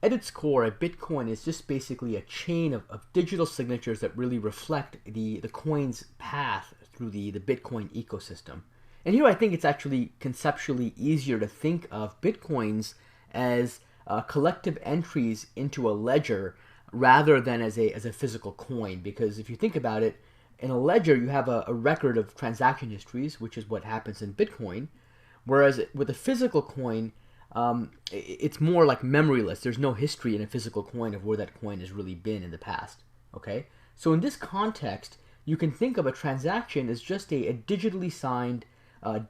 At its core, a Bitcoin is just basically a chain of digital signatures that really reflect the coin's path through the Bitcoin ecosystem. And here I think it's actually conceptually easier to think of Bitcoins as collective entries into a ledger rather than as a physical coin. Because if you think about it, in a ledger you have a record of transaction histories, which is what happens in Bitcoin. Whereas with a physical coin, it's more like memoryless. There's no history in a physical coin of where that coin has really been in the past. Okay, so in this context, you can think of a transaction as just a digitally signed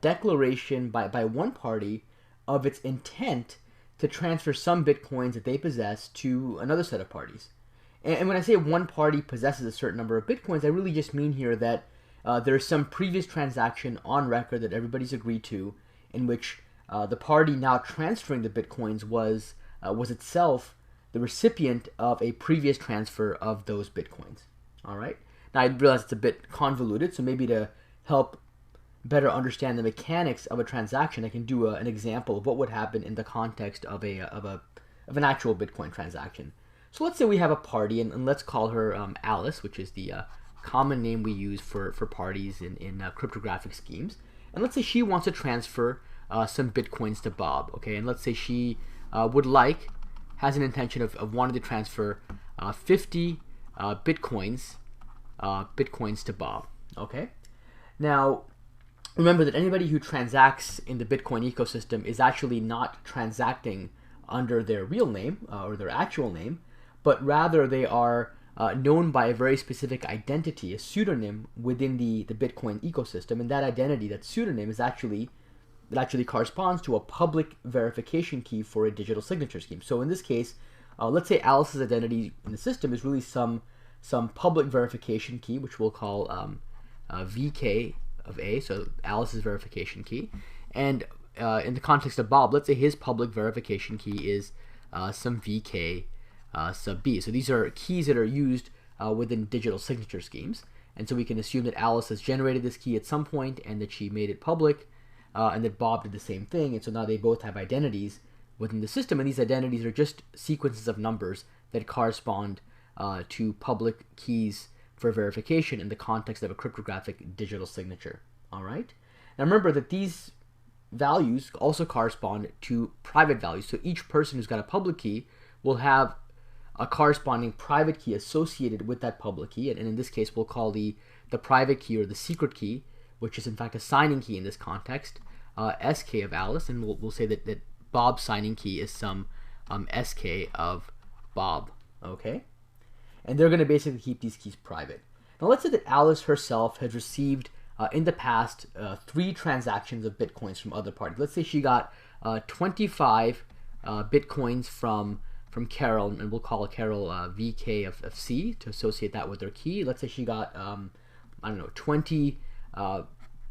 declaration by one party of its intent to transfer some bitcoins that they possess to another set of parties. And when I say one party possesses a certain number of bitcoins, I really just mean here that there's some previous transaction on record that everybody's agreed to, in which the party now transferring the bitcoins was itself the recipient of a previous transfer of those bitcoins. All right. Now I realize it's a bit convoluted, so maybe to help better understand the mechanics of a transaction, I can do an example of what would happen in the context of an actual Bitcoin transaction. So let's say we have a party, and let's call her Alice, which is the common name we use for parties in cryptographic schemes. And let's say she wants to transfer some bitcoins to Bob, okay? And let's say she has an intention of wanting to transfer 50 bitcoins to Bob, okay? Now, remember that anybody who transacts in the Bitcoin ecosystem is actually not transacting under their real name or their actual name, but rather they are known by a very specific identity, a pseudonym within the Bitcoin ecosystem, and that identity, that pseudonym, actually corresponds to a public verification key for a digital signature scheme. So in this case, let's say Alice's identity in the system is really some public verification key, which we'll call VK of A, so Alice's verification key. And in the context of Bob, let's say his public verification key is some VK sub B. So these are keys that are used within digital signature schemes. And so we can assume that Alice has generated this key at some point and that she made it public, and that Bob did the same thing. And so now they both have identities within the system, and these identities are just sequences of numbers that correspond to public keys for verification in the context of a cryptographic digital signature. All right. Now remember that these values also correspond to private values. So each person who's got a public key will have a corresponding private key associated with that public key, and in this case we'll call the private key or the secret key, which is in fact a signing key in this context, SK of Alice, and we'll say that Bob's signing key is some SK of Bob. Okay. And they're going to basically keep these keys private. Now let's say that Alice herself has received in the past 3 transactions of bitcoins from other parties. Let's say she got 25 bitcoins from Carol, and we'll call Carol VK of C to associate that with her key. Let's say she got 20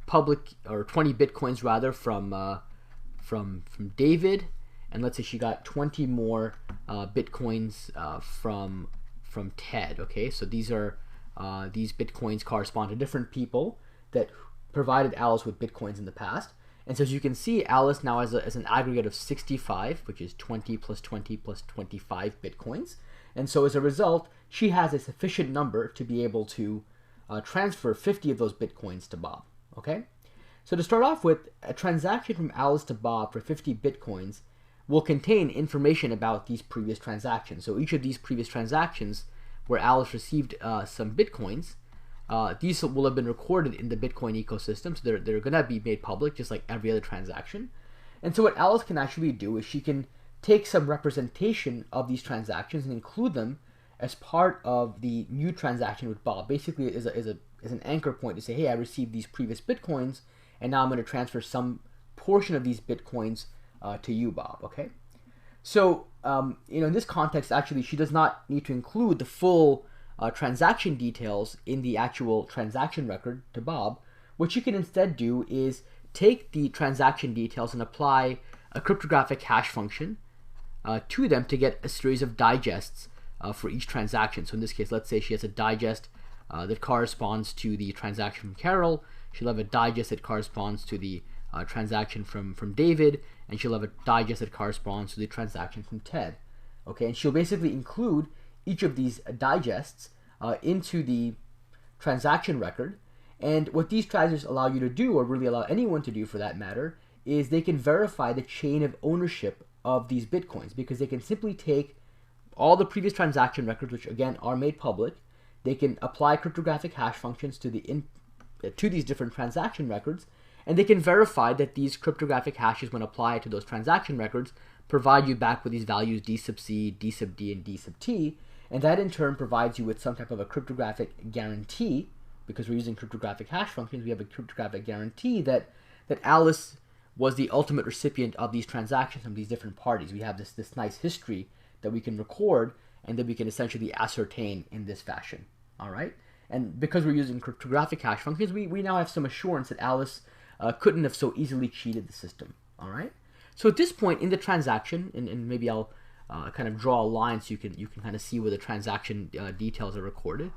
public, or 20 bitcoins rather, from David, and let's say she got 20 more bitcoins from Ted. Okay, so these bitcoins correspond to different people that provided Alice with bitcoins in the past. And so as you can see, Alice now has an aggregate of 65, which is 20 plus 20 plus 25 bitcoins. And so as a result, she has a sufficient number to be able to transfer 50 of those bitcoins to Bob. Okay? So to start off with, a transaction from Alice to Bob for 50 bitcoins will contain information about these previous transactions. So each of these previous transactions where Alice received some bitcoins, these will have been recorded in the Bitcoin ecosystem, so they're going to be made public just like every other transaction. And so what Alice can actually do is she can take some representation of these transactions and include them as part of the new transaction with Bob. Basically, as an anchor point to say, hey, I received these previous bitcoins, and now I'm going to transfer some portion of these bitcoins to you, Bob. Okay. So in this context, actually, she does not need to include the full transaction details in the actual transaction record to Bob. What you can instead do is take the transaction details and apply a cryptographic hash function to them to get a series of digests for each transaction. So in this case, let's say she has a digest that corresponds to the transaction from Carol. She'll have a digest that corresponds to the transaction from David, and she'll have a digest that corresponds to the transaction from Ted. Okay, and she'll basically include each of these digests into the transaction record. And what these digests allow you to do, or really allow anyone to do for that matter, is they can verify the chain of ownership of these Bitcoins, because they can simply take all the previous transaction records, which again are made public. They can apply cryptographic hash functions to these different transaction records, and they can verify that these cryptographic hashes, when applied to those transaction records, provide you back with these values d sub c, d sub d, and d sub t, and that in turn provides you with some type of a cryptographic guarantee. Because we're using cryptographic hash functions, we have a cryptographic guarantee that Alice was the ultimate recipient of these transactions from these different parties. We have this nice history that we can record and that we can essentially ascertain in this fashion. All right? And because we're using cryptographic hash functions, we now have some assurance that Alice couldn't have so easily cheated the system. All right? So at this point in the transaction, and maybe I'll kind of draw a line so you can kind of see where the transaction details are recorded.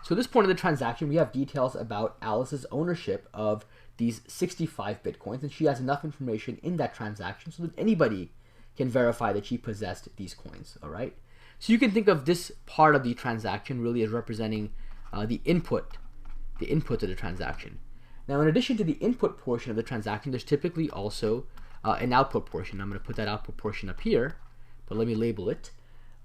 So at this point in the transaction, we have details about Alice's ownership of these 65 Bitcoins, and she has enough information in that transaction so that anybody can verify that she possessed these coins. All right? So you can think of this part of the transaction really as representing the input to the transaction. Now, in addition to the input portion of the transaction, there's typically also an output portion. I'm going to put that output portion up here, but let me label it.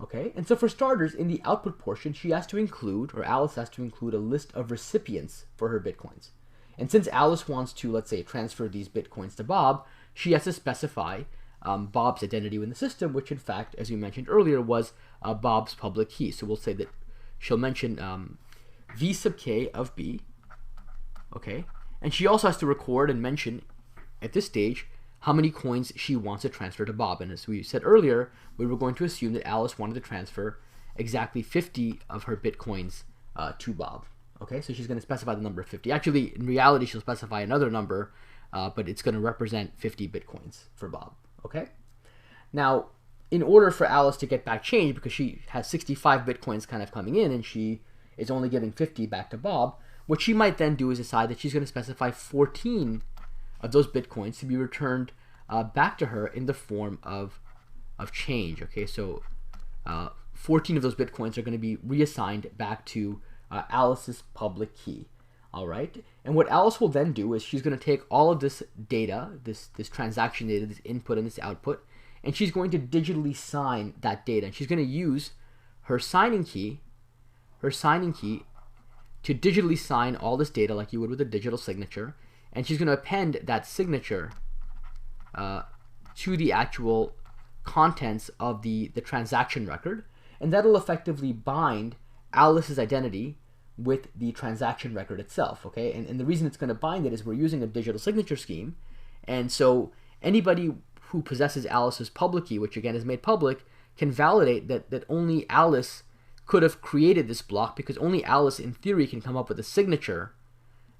Okay, and so for starters, in the output portion, she has to include, or Alice has to include, a list of recipients for her Bitcoins. And since Alice wants to, let's say, transfer these Bitcoins to Bob, she has to specify Bob's identity in the system, which in fact, as we mentioned earlier, was Bob's public key. So we'll say that she'll mention V sub k of B, okay? And she also has to record and mention, at this stage, how many coins she wants to transfer to Bob. And as we said earlier, we were going to assume that Alice wanted to transfer exactly 50 of her Bitcoins to Bob. Okay, so she's going to specify the number of 50. Actually, in reality, she'll specify another number, but it's going to represent 50 Bitcoins for Bob. Okay? Now, in order for Alice to get back change, because she has 65 Bitcoins kind of coming in and she is only giving 50 back to Bob, what she might then do is decide that she's going to specify 14 of those Bitcoins to be returned back to her in the form of change. Okay, so 14 of those Bitcoins are going to be reassigned back to Alice's public key. All right, and what Alice will then do is she's going to take all of this data, this transaction data, this input and this output, and she's going to digitally sign that data. And she's going to use her signing key to digitally sign all this data like you would with a digital signature. And she's going to append that signature to the actual contents of the transaction record. And that'll effectively bind Alice's identity with the transaction record itself, okay? And the reason it's going to bind it is we're using a digital signature scheme. And so anybody who possesses Alice's public key, which again is made public, can validate that only Alice could have created this block, because only Alice, in theory, can come up with a signature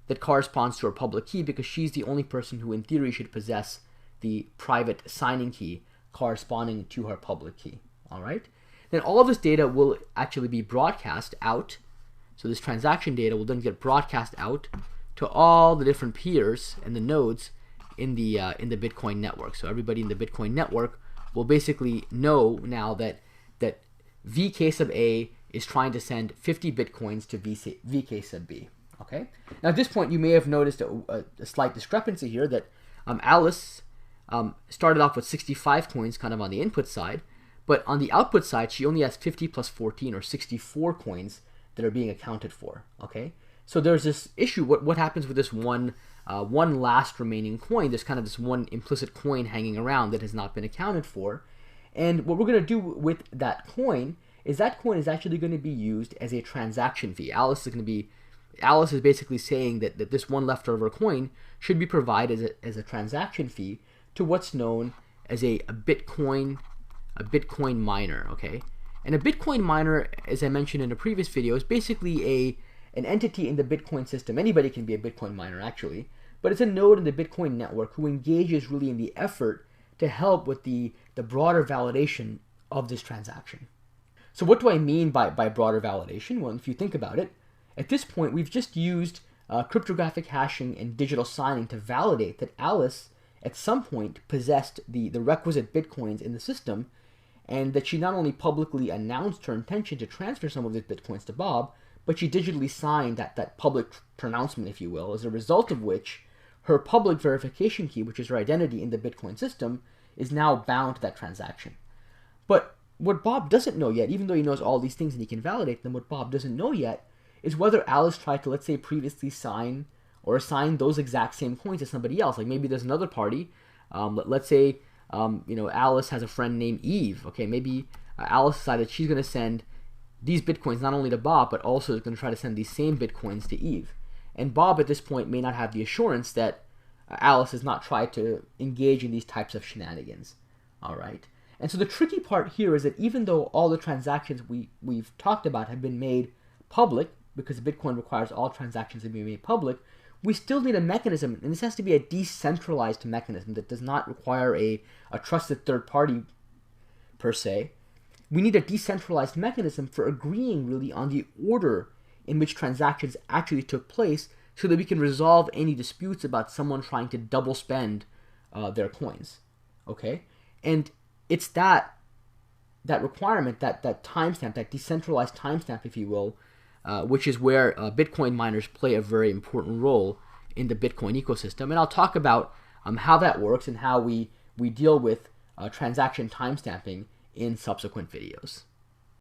that corresponds to her public key, because she's the only person who, in theory, should possess the private signing key corresponding to her public key. All right? Then all of this data will actually be broadcast out. So this transaction data will then get broadcast out to all the different peers and the nodes in the Bitcoin network. So everybody in the Bitcoin network will basically know now that VK sub A is trying to send 50 Bitcoins to VK sub B. Okay. Now at this point, you may have noticed a slight discrepancy here, that Alice started off with 65 coins kind of on the input side, but on the output side, she only has 50 plus 14, or 64 coins that are being accounted for. Okay. So there's this issue. What happens with this one last remaining coin? There's kind of this one implicit coin hanging around that has not been accounted for. And what we're going to do with that coin is actually going to be used as a transaction fee. Alice is basically saying that this one leftover coin should be provided as a transaction fee to what's known as a Bitcoin miner. Okay, and a Bitcoin miner, as I mentioned in a previous video, is basically an entity in the Bitcoin system. Anybody can be a Bitcoin miner, actually, but it's a node in the Bitcoin network who engages really in the effort to help with the broader validation of this transaction. So what do I mean by broader validation? Well, if you think about it, at this point, we've just used cryptographic hashing and digital signing to validate that Alice, at some point, possessed the requisite Bitcoins in the system. and that she not only publicly announced her intention to transfer some of these bitcoins to Bob, but she digitally signed that public pronouncement, if you will, as a result of which her public verification key, which is her identity in the Bitcoin system, is now bound to that transaction. But what Bob doesn't know yet, even though he knows all these things and he can validate them, what Bob doesn't know yet is whether Alice tried to, let's say, previously sign or assign those exact same coins to somebody else. Like maybe there's another party. Let's say, Alice has a friend named Eve. Okay, maybe Alice decided she's going to send these bitcoins not only to Bob, but also is going to try to send these same bitcoins to Eve. And Bob at this point may not have the assurance that Alice has not tried to engage in these types of shenanigans. All right. And so the tricky part here is that even though all the transactions we've talked about have been made public, because Bitcoin requires all transactions to be made public, we still need a mechanism, and this has to be a decentralized mechanism that does not require a trusted third party per se. We need a decentralized mechanism for agreeing really on the order in which transactions actually took place so that we can resolve any disputes about someone trying to double spend their coins. Okay? And it's that requirement, that timestamp, that decentralized timestamp, if you will, which is where Bitcoin miners play a very important role in the Bitcoin ecosystem. And I'll talk about how that works and how we deal with transaction timestamping in subsequent videos.